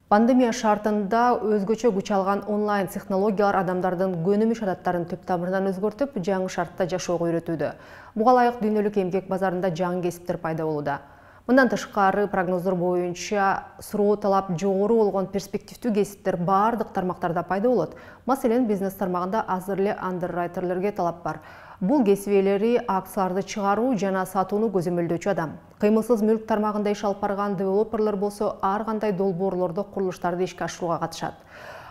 Пандемия шартында өзгөчө күч алган онлайн технологиялар адамдардын көнүмүш адаттарын түп тамырынан өзгөртүп, жаңы шартта жашоого үйрөтүүдө. Буга ылайык дүйнөлүк эмгек базарында жаңы кесиптер пайда болууда. Мындан тышкары прогноздор боюнча суроо талап жогору болгон перспективдүү кесиптер бардык тармактарда пайда болот. Маселен, бизнес тармагында азыр эле андеррайтерлерге талап бар. Бул кесип ээлери акцияларды чыгаруу жана сатууну көзөмөлдөөчү адам. Кыймылсыз мүлк тармагында иш алып барган девелоперлер болсо ар кандай долбоорлордо курулуштарды ишке ашырууга катышат.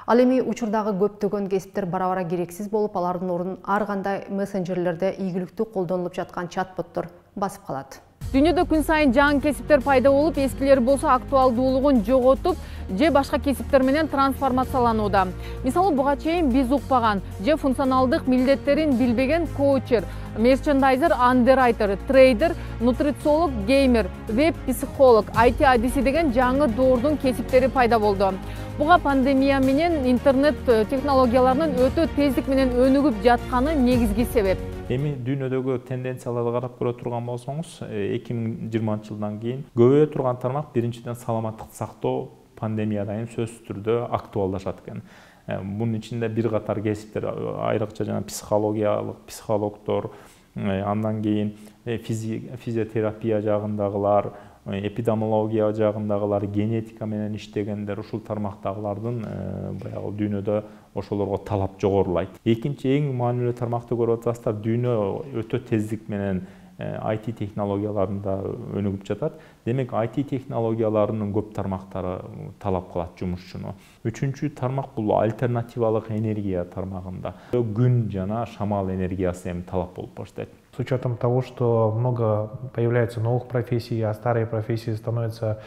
Ал эми учурдагы көптөгөн кесиптер бара-бара керексиз болуп, алардын ордун ар кандай мессенджерлерде ийгиликтүү колдонулуп жаткан чат-боттор басып калат. Дүйнөдө күн сайын жаңы кесиптер пайда болуп, эскилери болсо актуалдуулугун жоготуп, же башка кесиптер менен трансформацияланууда. Мисалы, буга чейин биз укпаган же функционалдык милдеттерин билбеген коучер, мерчендайзер, андеррайтер, трейдер, нутрициолог, геймер, веб-психолог, IT адиси деген жаңы доордун кесиптери пайда болду. Буга пандемия менен интернет технологияларынын өтө тездик менен өнүгүп жатканы негизги себеп. Эми дүйнөдөгү тенденцияларды карап көрө турган болсоңуз, 2020 жылдан кийин көбөйө турган тармак биринчиден саламаттыкты сактоо пандемиядан кийин сөзсүз түрдө актуалдашат экен. Бунун ичинде бир катар кесиптер, айрыкча жана психологдор, андан кийин физиотерапия жагындагылар, эпидемиология жагындагылар, генетика менен иштегендер, ушул тармактагылардын баягы дүйнөдө ошолорго талап жогорулайт. Экинчи эң маанилүү тармакты көрүп атасыздар, дүйнө өтө тездик менен IT технологияларында өнүгүп жатат. Демек, IT технологияларынын көп тармактары талап кылат жумушчуну. Үчүнчү тармак бул альтернативалык энергия тармагында. Күн жана шамал энергиясы эми талап болуп баштайт. С учетом того, что много появляется новых профессий, а старые профессии становятся,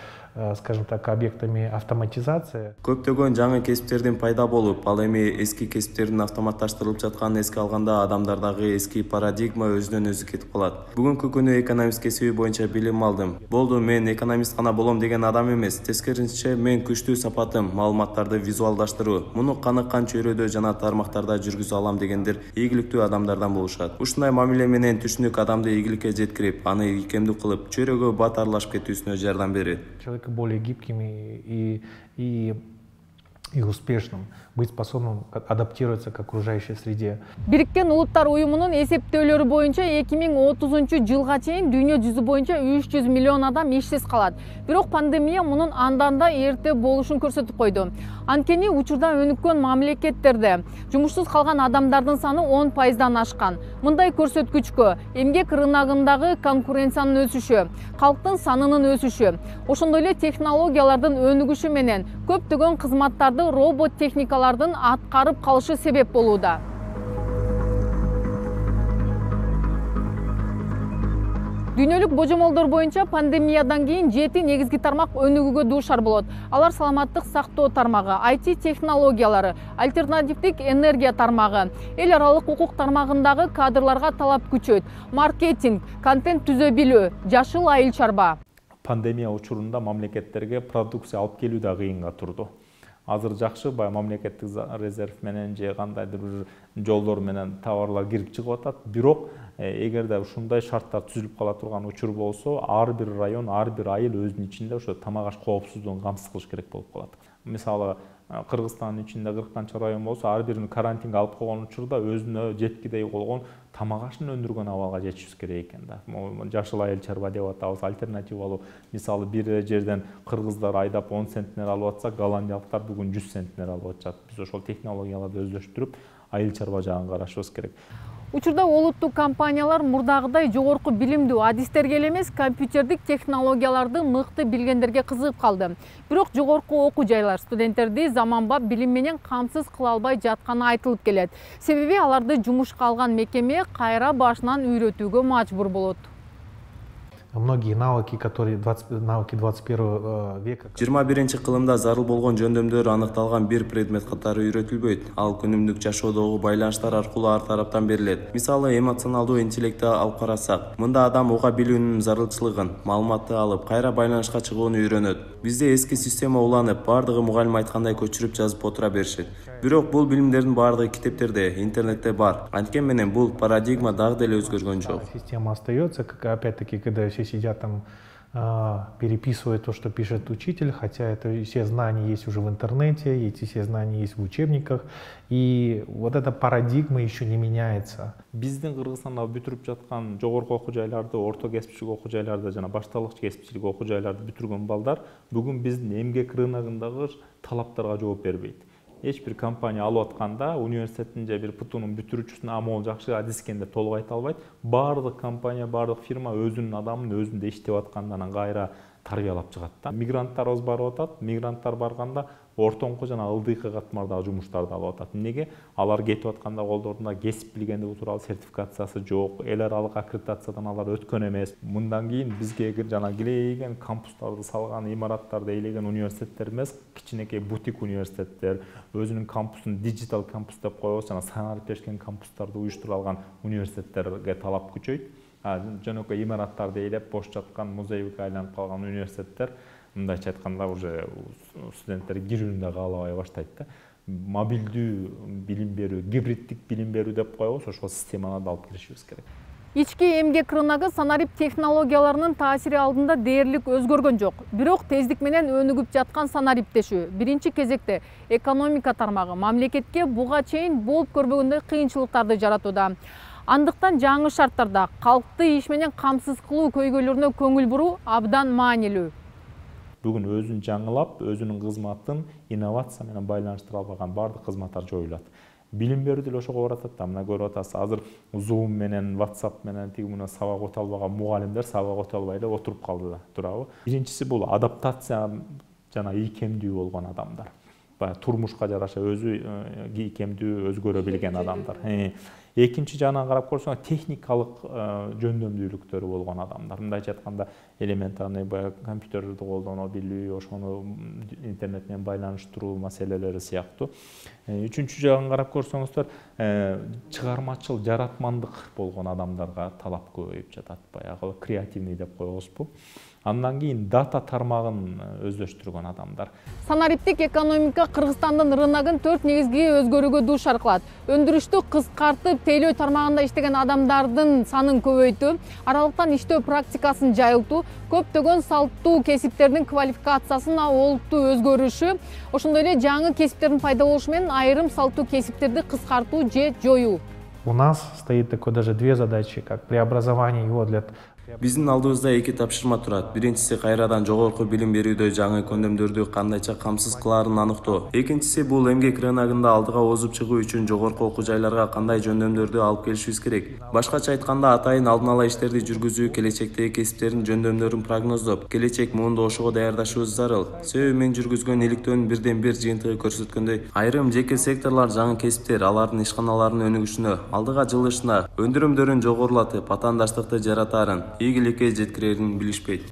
скажем так, объектами автоматизации. Көптөгөн жаңы кесиптердин пайда болуп, ал эми эски кесиптердин автоматташтырылып жатканын эске алганда адамдардагы эски парадигма өзүнөн өзү кетип калат. Бүгүнкү күнү экономист кесиби боюнча билим алдым. Болду, мен экономист гана болом деген адам эмес. Тескерисинче, мен күчтүү сапатым маалыматтарды визуалдаштыруу, муну каныккан чөйрөдө жана тармактарда жүргүзө алам дегендер ийгиликтүү адамдардан болушат. Ушундай мамиле менен түшүнүк адамды ийгиликке жеткирип, аны ийкемдүү кылып, чөйрөгө бат аралашып кетүүсүнө жардам берет. Человека более гибким и успешным, быть способным адаптироваться к окружающей среде. Бириккен Улуттар уюмунун эсептөөлөрү боюнча 2030 жылга чейин дүйнө жүзү боюнча 300 миллион адам ишсиз калат. Бирок пандемия мунун андан да эрте болушун көрсөтүп койду. Анткени учурда өнүккөн мамлекеттерде жумушсуз калган адамдардын саны 10%дан ашкан. Мындай көрсөткүчкө эмгек рыногундагы конкуренциянын өсүшү, калктын санынын өсүшү, ошондой эле технологиялардын өнүгүшү менен көптөгөн кызматтарды робот техникалардын аткарып калышы себеп болууда. Дүйнөлүк божомолдор боюнча пандемиядан кийин 7 негизги тармак өнүгүүгө дуушар болот. Алар саламаттык сактоо тармагы, IT технологиялары, альтернативдик энергия тармагы, эл аралык укук тармагындагы кадрларга талап күчөйт, маркетинг, контент түзө билүү, жашыл айыл чарба. Пандемия учурунда мамлекеттерге продукция алып келүү да кыйынга турду. Азыр жакшы мамлекеттик резерв менен же кандайдыр бир жолдор менен товарлар кирип чыгып атат. Бирок эгерде ушундай шарттар түзүлүп кала турган учур болсо, ар бир район, ар бир айыл өзүнүн ичинде ошо тамак аш коопсуздугун камсыз кылыш керек болуп калат. Мисалы, Кыргызстандын ичинде 40 канча район болсо, ар бирин карантинге алып койгон учурда өзүнө жеткидей болгон тамак ашын өндүргөн абалга жетишибиз керек экен да. Жашыл айыл чарба деп атабыз, альтернативалуу. Мисалы, бир жерден кыргыздар айдап 10 центнер алып атса, голландиялыктар бүгүн 100 центнер алып атышат. Биз ошол технологияларды өздөштүрүп, айыл чарба жагын карашыбыз керек. Учурда олуттук компаниялар мурдагыдай жогорку билимдүү адистерге эле эмес, компьютердик технологияларды мыкты билгендерге кызыгып калды. Бирок жогорку окуу жайлар студенттерди заманбап билим менен камсыз кыла албай жатканы айтылып келет. Себеби аларды жумушка алган мекеме кайра башынан үйрөтүүгө мажбур болот. Многие навыки, которые навыки 21 века. 21-кылымда зарыл болгон жөндөмдөр аныкталган бир предмет катары үйрөтүлбөйт. Ал күнүмдүк жашоодогу байланыштар аркылуу ар тараптан берилет. Мисалы, эмоционалдуу интеллектти алып карасак, мында адам уга билүүнүн зарылчылыгын, маалыматты алып, кайра байланышка чыгууну үйрөнөт. Бизде эски система уланып, бардыгы мугалим айткандай көчүрүп жазып отура беришет. Бирок бул билимдердин бардыгы китептерде, интернетте бар. Анткени менен бул парадигма дагы деле өзгөргөн жок. Система остается, как опять-таки, когда все сидят там переписывать то, что пишет учитель, хотя это все знания есть уже в интернете, эти все знания есть в учебниках, и вот эта парадигма еще не меняется. Биздин Кыргызстанда бүтүрүп жаткан жогорку окуу жайларды, орто кесипчилик окуу жайларды жана башталгыч кесипчилик окуу жайларды бүтүргөн балдар бүгүн биздин эмгек рыногундагы талаптарга жооп бербейт. Эч бир компания алып атканда университеттин же бир ПТУнун бүтүрүүчүсүнө могул жакшы адис экен деп толук айта албайт. Баардык компания, баардык фирма өзүнүн адамын өзүндө иштеп аткандан кайра тарбиялап чыгат да. Мигранттарыбыз барып атат. Мигранттар барганда ортоңку жана ылдыйкы катмардагы жумуштарды алып атат. Эмнеге? Алар кетип атканда колдорунда кесип билгендиги тууралуу сертификациясы жок, эл аралык аккредитациядан алар өткөн эмес. Мындан кийин бизге жана килейген кампустарды салган, имараттарды эйлеген университеттер эмес, кичинекей бутик университеттер, өзүнүн кампусун диджитал кампус деп коебуз, жана санариптешкен кампустарды уюштуруп алган университеттерге талап күчөйт. Жөнөкөй имараттарды эйлеп бош жаткан, музейге айланып калган университеттер мындайча айтканда уже студенттер кирүүнү да каалабай баштайт да. Мобилдүү билим берүү, гибриддик билим берүү деп коебуз, ошол системаны да алып келишибиз керек. Ички эмгек рыногу санарип технологияларынын таасири алдында дээрлик өзгөргөн жок. Бирок тездик менен өнүгүп жаткан санариптешүү биринчи кезекте экономика тармагы мамлекетке буга чейин болуп көрбөгөндөй кыйынчылыктарды жаратууда. Андыктан жаңы шарттарда калкты иш менен камсыз кылуу көйгөйлөрүнө көңүл буруу абдан маанилүү. Бүгүн өзүн жаңылап, өзүнүн кызматын инновация менен байланыштыра албаган баардык кызматтар жоюлат. Билим берүү деле ошого баратат да. Мына көрүп атасыз, азыр Zoom менен, WhatsApp менен тиги мына сабак өтө албаган мугалимдер сабак өтө албай эле отуруп калды да, турабы? Биринчиси бул адаптация жана ийкемдүү болгон адамдар. Баягы турмушка жараша өзү ийкемдүү өзгөрө билген адамдар. Экинчи жагынан карап көрсөң, техникалык жөндөмдүүлүктөрү болгон адамдар. Мындайча айтканда, элементарный компьютерди колдоно билүү, ошону интернет менен байланыштыруу маселелери сыяктуу. Үчүнчү жагын карап көрсөңүздөр, чыгармачыл, жаратмандык болгон адамдарга талап көбөйүп жатат. Баягы креативный деп коебузбу. Андан кийин дата тармагын өздөштүргөн адамдар. Санариптик экономика Кыргызстандын рыногун 4 негизги өзгөрүүгө дуушар кылат. Өндүрүштү кыскартып, тейлөө тармагында иштеген адамдардын санын көбөйтүү, аралыктан иштөө практикасын жайылтуу, көптөгөн салттуу кесиптердин квалификациясына олуттуу өзгөрүшү, ошондой эле жаңы кесиптердин пайда болушу менен айрым салттуу кесиптерди кыскартуу же жоюу. У нас стоит такой даже две задачи, как преобразование его для... Биздин алдыбызда эки тапшырма турат. Биринчиси кайрадан жогорку билим берүүдө жаңы көндөмдөрдү кандайча камсыз кылаарын аныктоо. Экинчиси бул эмгек рыногунда алдыга озуп чыгуу үчүн жогорку окуу жайларга кандай жөндөмдөрдү алып келишибиз керек. Башкача айтканда, атайын алдын ала иштерди жүргүзүү, келечектеги кесиптердин жөндөмдөрүн прогноздоп, келечек муунду ошого даярдашыбыз зарыл. Себеби мен жүргүзгөн иликтөөнүн бирден бир жыйынтыгы көрсөткөндөй, айрым жеке секторлор жаңы кесиптер, алардын ишканаларынын өнүгүшүнө, алдыга жылышына, өндүрүмдөрүн жогорулатып, атаандаштыкты жаратаарын, ийгиликке жеткирерин билишпейт.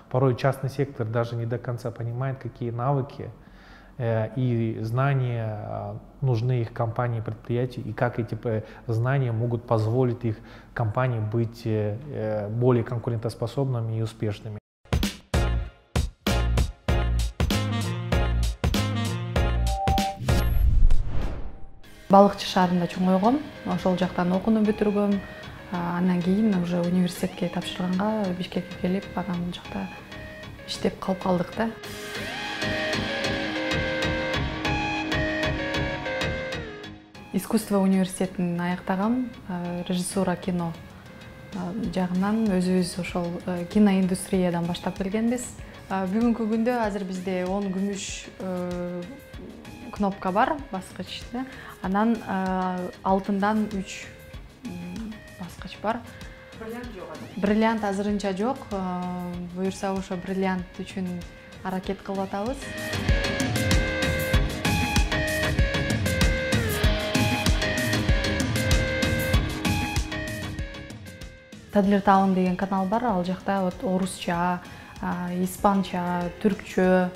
Порой частный сектор даже не до конца понимает, какие навыки и знания нужны их компании и предприятий, и как эти знания могут позволить их компании быть более конкурентоспособными и успешными. Балыкчы шаарында чоңойгом, ошол жактан окууну бүтүргөм. Андан кийин уже университетке тапшырганга Бишкекке келип, анан жакта иштеп калып калдык да. Искусство университетин аяктагам, режиссура кино жагынан өзүбүз ошол киноиндустриядан баштап келгенбиз. Бүгүнкү күндө азыр бизде 10 күмүш кнопка бар, баскычты. Анан алтындан 3 баскыч бар. Бриллиант жок. Бриллиант азырынча жок. Буюрса ошо бриллиант үчүн аракет кылып атабыз. Тадлер Таун деген канал бар, ал жакта орусча, испанча, түркчө,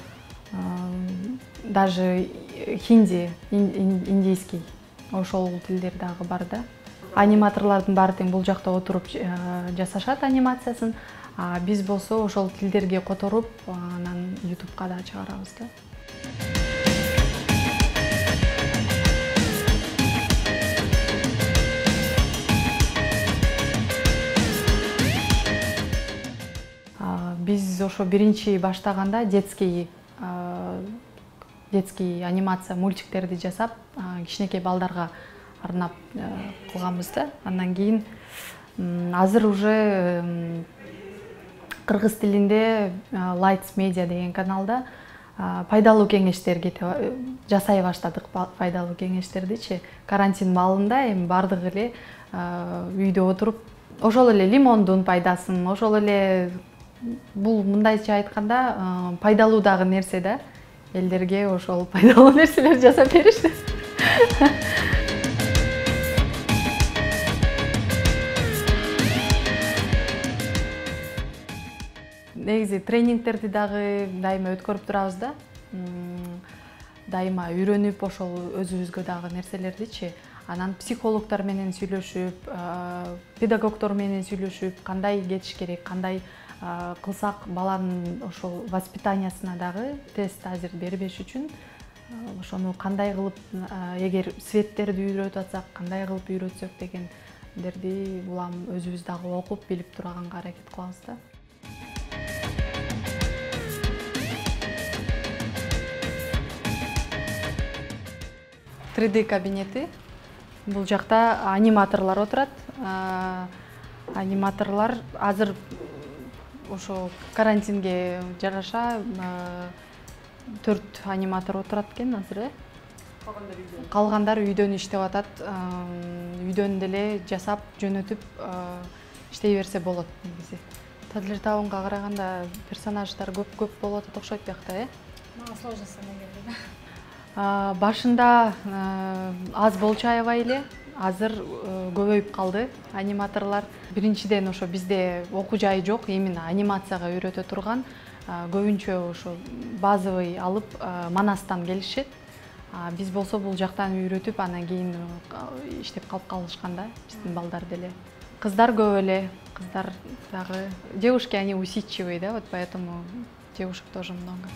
даже хинди, индийский, ошол тилдер дагы бар да. Аниматорлордун баары тең бул жакта отуруп жасашат анимациясын, биз болсо ошол тилдерге которуп, анан YouTube'га да чыгарабыз да. биз ошо биринчи баштаганда детский анимация мультиктерди жасап кичинекей балдарга арнап кылганбыз да. Андан кийин азыр уже кыргыз тилинде Lights Media деген каналда пайдалуу кеңештерди жасай баштадык. Пайдалуу кеңештердичи карантин маалында эми бардыгы эле үйдө отуруп ошол эле лимондун пайдасын, ошол эле бул мындайча айтканда пайдалуу дагы нерсе да. Элдерге ошол пайдалуу нерселер жасап беришти. Негизи тренингтерди дагы дайыма өткөрүп турабыз да. Дайыма үйрөнүп ошол өзүбүзгө дагы нерселердичи. Анан психологдор менен сүйлөшүп, педагогдор менен сүйлөшүп, кандай кетиш керек, кандай кылсак баланын ошол воспитаниясына дагы тест азыр бербеш үчүн ошону кандай кылып, эгер светтерди үйрөтүп атсак, кандай кылып үйрөтсөк дегендерди улам өзүбүз дагы окуп, билип турганга аракет кылабыз да. кабинети. Бул жакта аниматорлор отурат. Аниматорлор азыр ошо карантинге жараша 4 аниматор отурат экен азыр. Калгандар үйдөн иштеп атат. Үйдөн деле жасап, жөнөтүп иштей берсе болот негизи. Тадлер Таунга караганда персонаждар көп болот окшойт биякта, Мага сложно келди. Башында аз болчу аябай эле, азыр көбөйүп калды аниматорлор. Биринчиден ошо бизде окуу жайы жок, именно анимацияга үйрөтө турган. Көбүнчө ошо базовый алып Манастан келишет. Биз болсо бул жактан үйрөтүп, анан кийин иштеп калып калышканда биздин балдар деле. Кыздар көп эле, кыздар дагы девушки, они усидчивые, да, вот поэтому девушек тоже много.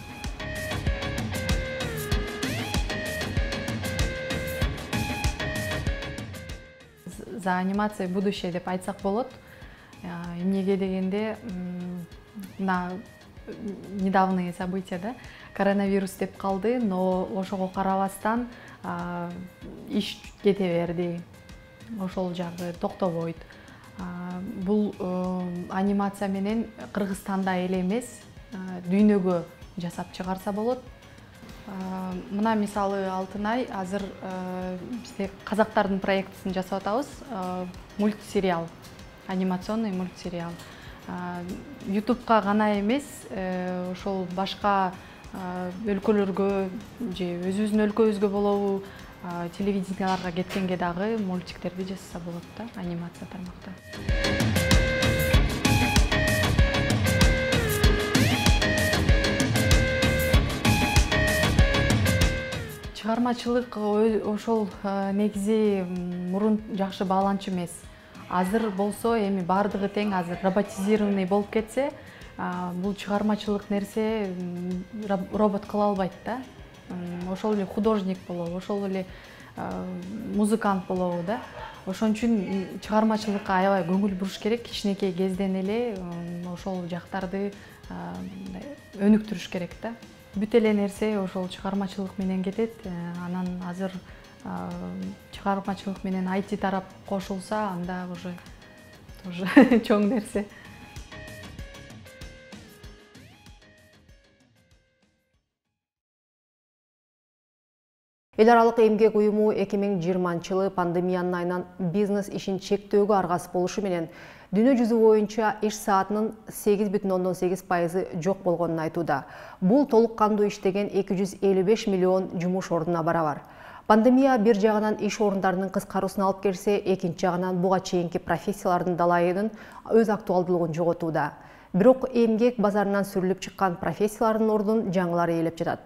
За анимацией будущее деп айтсак болот. Эмнеге дегенде, на недавние события, да, коронавирус деп калды, но ошого карабастан иш кете берди. Ошол жагы токтобойт. Бул анимация менен Кыргызстанда эле эмес, дүйнөгө жасап чыгарса болот. Мына мисалы Алтынай азыр бизде казактардын проектисин жасап атабыз. Мультсериал, анимационный мультсериал. YouTube'га гана эмес, ошол башка өлкөлөргө же өзүбүздүн өлкөбүзгө болобу телевиденияларга кеткенге дагы мультиктерди жасаса болот да, анимация тармакта. Чыгармачылык ошол негизи мурун жакшы бааланчу эмес. Азыр болсо эми бардыгы тең азыр роботизированный болуп кетсе, бул чыгармачылык нерсе робот кыла албайт да. Ошол эле художник болобу, ошол эле музыкант болобу да. Ошон үчүн чыгармачылыкка аябай көңүл буруш керек, кичинекей кезден эле ошол жактарды өнүктүрүш керек да. Бүт эле нерсе ошол чыгармачылык менен кетет. Анан азыр чыгармачылык менен IT тарап кошулса, анда уже тоже чоң нерсе. Эл аралык эмгек уюму 2020-жылы пандемиянын айынан бизнес ишин чектөөгө аргасыз болушу менен дүйнө жүзү боюнча иш саатынын 8,8% жок болгонун айтууда. Бул толук кандуу иштеген 255 миллион жумуш ордуна барабар. Пандемия бир жагынан иш орундарынын кыскаруусуна алып келсе, экинчи жагынан буга чейинки профессиялардын далайынын өз актуалдуулугун жоготууда. Бирок эмгек базарынан сүрүлүп чыккан профессиялардын ордун жаңылары ээлеп жатат.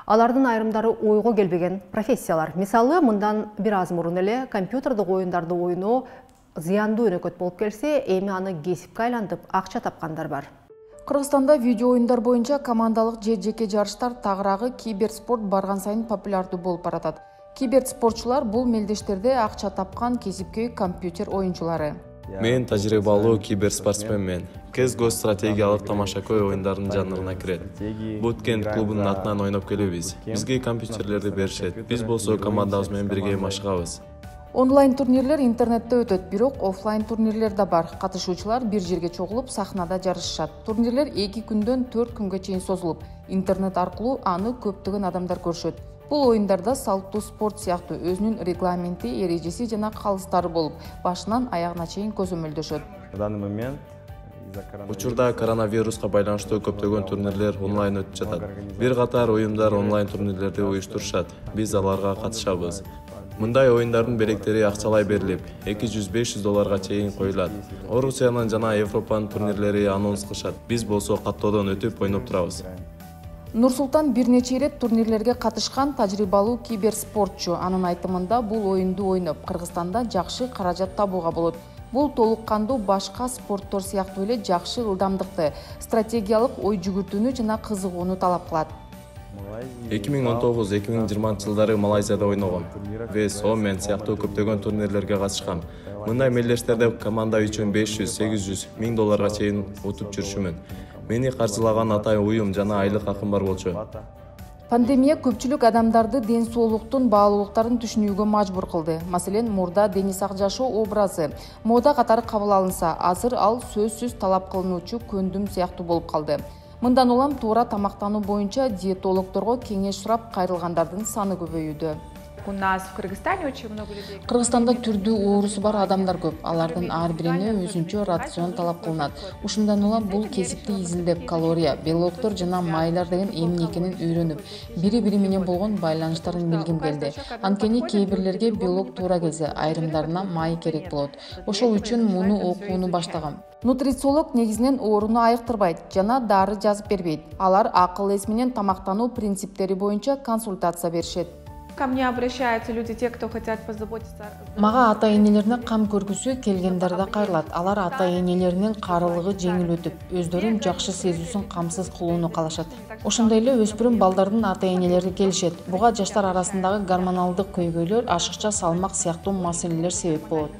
Алардын айрымдары ойго келбеген профессиялар. Мисалы, мындан бир аз мурун эле компьютердик оюндарды ойноо зыяндуу өнөкөт болуп келсе, эми аны кесипке айлантып акча тапкандар бар. Кыргызстанда видео оюндар боюнча командалык же жеке жарыштар тагыраагы киберспорт барган сайын популярдуу болуп баратат. Киберспортчулар бул мелдештерде акча тапкан кесипкөй компьютер оюнчулары. Мен тажрыйбалуу киберспортсменмен. CSGO стратегиялык тамашакөй оюндарынын жанрына кирет. Bootcamp клубунун атынан ойноп келебиз. Бизге компьютерлерди беришет. Биз болсо командабыз менен бирге машыгабыз. Онлайн турнирлер интернетте өтөт, бирок офлайн турнирлер да бар. Катышуучулар бир жерге чогулуп, сахнада жарышышат. Турнирлер 2 күндөн 4 күнгө чейин созулуп, интернет аркылуу аны көптөгөн адамдар көрүшөт. Бул оюндарда салттуу спорт сыяктуу өзүнүн регламенти, эрежеси жана калыстары болуп, башынан аягына чейин көзөмөлдөшөт. В данный момент Учурда коронавируска байланыштуу көптөгөн турнирлер онлайн өтүп жатат. Бир катар уюмдар онлайн турнирлерди уюштурушат. Биз аларга катышабыз. Мындай оюндардын белектери акчалай берилип, $200–500 чейин коюлат. Орусиянын жана Европанын турнирлери анонс кылышат. Биз болсо каттоодон өтүп ойноп турабыз. Нурсултан бир нече ирет турнирлерге катышкан тажрыйбалуу киберспортчу. Анын айтымында бул оюнду ойноп, Кыргызстанда жакшы каражат табууга болот. Бул толук кандуу башка спорттор сыяктуу эле жакшы ылдамдыкты, стратегиялык ой жүгүртүүнү жана кызыгууну талап кылат. 2019–2020 жылдары Малайзияда ойногом. VS Omen сыяктуу көптөгөн турнирлерге катышкам. Мындай мелдештерде команда үчүн $500–700–1000 чейин утуп жүрүшүмүн. Мени каржылаган атай уюм жана айлык акым бар болчу. Пандемия көпчүлүк адамдарды ден соолуктун баалуулуктарын түшүнүүгө мажбур кылды. Маселен, мурда дени сак жашоо образы мода катары кабыл алынса, азыр ал сөзсүз талап кылынуучу көндүм сыяктуу болуп калды. Мындан улам туура тамактануу боюнча диетологдорго кеңеш сурап кайрылгандардын саны көбөйүүдө. У нас в Кыргызстане очень много людей. Кыргызстанда түрдүү оорусу бар адамдар көп. Алардын ар бирине өзүнчө рацион талап кылынат. Ушундан улам бул кесипти изилдеп, калория, белоктор жана майлар деген эмне экенин үйрөнүп, бири-бири менен болгон байланыштарын билгим келди. Анткени кээ бирлерге белок туура келсе, айрымдарына май керек болот. Ошол үчүн муну окууну баштагам. Нутрициолог негизинен ооруну айыктырбайт жана дары жазып бербейт. Алар акыл эс менен тамактануу принциптери боюнча консультация беришет. Ко мне обращаются люди, те, кто хотят позаботиться. Мага ата-энелерине кам көргүсү келгендер да кайрылат. Алар ата-энелеринин карылыгы жеңил өтүп, өздөрүн жакшы сезүүсүн камсыз кылууну каалашат. Ошондой эле өспүрүм балдардын ата-энелери келишет. Буга жаштар арасындагы гормоналдык көйгөйлөр, ашыкча салмак сыяктуу маселелер себеп болот.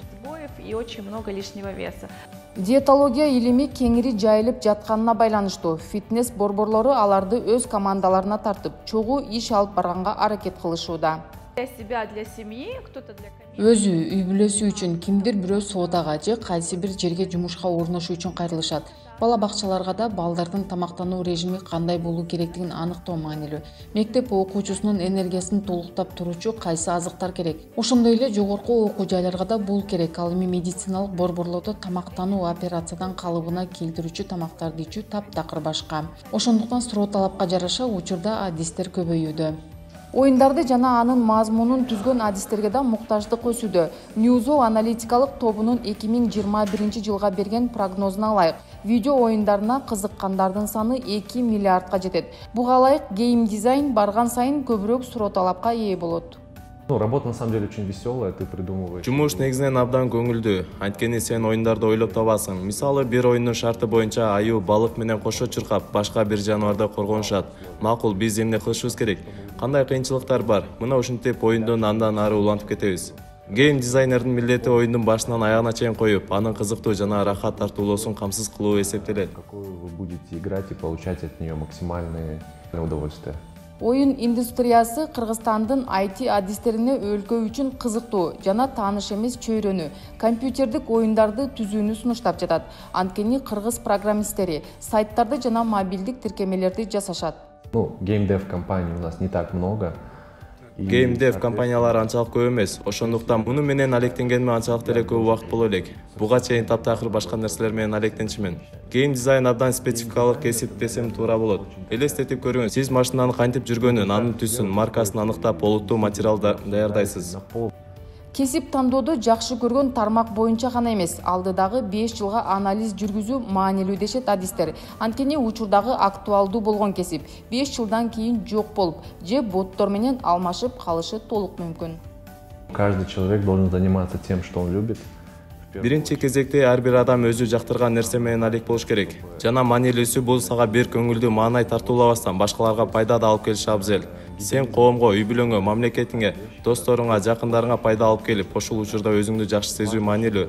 И очень много лишнего веса. Диетология илими кеңири жайылып жатканына байланыштуу. Фитнес борборлору аларды өз командаларына тартып, чогуу иш алып барганга аракет кылышууда. Для себя, для семьи, кто-то для Өзү, үй бүлөсү үчүн кимдир бирөө соодага же кайсы бир жерге жумушка орношуу үчүн кайрылышат. Бала бакчаларга да балдардын тамактануу режими кандай болуу керектигин аныктоо маанилүү. Мектеп окуучусунун энергиясын толуктап туручу кайсы азыктар керек. Ошондой эле жогорку окуу жайларга да бул керек. Ал эми медициналык борборлордо тамактануу операциядан калыбына келтирүүчү тамактарды ичүү таптакыр башка. Ошондуктан суроо талапка жараша учурда адистер көбөйүүдө. Оюндарды жана анын мазмунун түзгөн адистерге да муктаждык өсүүдө. Ньюзо аналитикалык тобунун 2021 жылга берген прогнозуна ылайык, видео оюндарына кызыккандардын саны 2 миллиардка жетет. Буга ылайык гейм дизайн барган сайын көбүрөөк суроо талапка ээ болот. Работа на самом деле очень веселая, ты придумываешь. Жумуш негизинен абдан көңүлдүү. Анткени сен оюндарды ойлоп табасың. Мисалы, бир оюндун шарты боюнча аюу балык менен кошо чуркап, башка бир жаныбарды коргонушат. Макул, биз эмне кылышыбыз керек? Кандай кыйынчылыктар бар? Мына ушинтип оюндун андан ары улантып кетебиз. Гейм дизайнердин милдети оюндун башынан аягына чейин коюп, анын кызыктуу жана рахат тартуулоосун камсыз кылуу эсептелет. Какую вы будете играть и получать от нее максимальное удовольствие. Оюн индустриясы Кыргызстандын IT адистерине өлкө үчүн кызыктуу жана тааныш эмес чөйрөнү, компьютердик оюндарды түзүүнү сунуштап жатат. Анткени кыргыз программисттери сайттарды жана мобилдик тиркемелерди жасашат. Геймдев компаний у нас не так много. Геймдев компаниялар анчалык көп эмес. Ошондуктан муну менен алектенгениме анчалык деле көп убакыт боло элек. Буга чейин таптакыр башка нерселер менен алектенчимин. Гейм дизайн абдан спецификалык кесип десем туура болот. Элестетип көрүңүз, сиз машинанын кантип жүргөнүн, анын түсүн, маркасын аныктап, олуттуу материал даярдайсыз. Кесип тандоодо жакшы көргөн тармак боюнча гана эмес, алдыдагы 5 жылга анализ жүргүзүү маанилүү дешет адистер. Анткени учурдагы актуалдуу болгон кесип 5 жылдан кийин жок болуп, же боттор менен алмашып калышы толук мүмкүн. Каждый человек должен заниматься тем, что он любит. В Биринчи кезекте ар бир адам өзү жактырган нерсе менен алек болуш керек. Жана маанилүүсү бул сага бир көңүлдү маанай тартуулабастан башкаларга пайда да алып келиш абзел. Сен коомго, үй бүлөңө, мамлекетиңе, досторуңа, жакындарыңа пайда алып келип, ошол учурда өзүңдү жакшы сезүү маанилүү.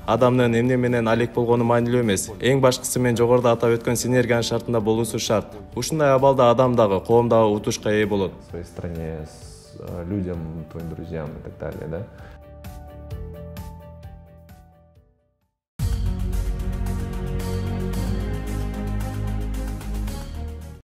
Адамдын эмне менен алек болгону маанилүү эмес. Эң башкысы мен жогоруда атап өткөн синергиянын шартында болуусу шарт. Ушундай абалда адам дагы, коом дагы утушка ээ болот. В своей стране, с людям, твоим друзьям и так далее, да?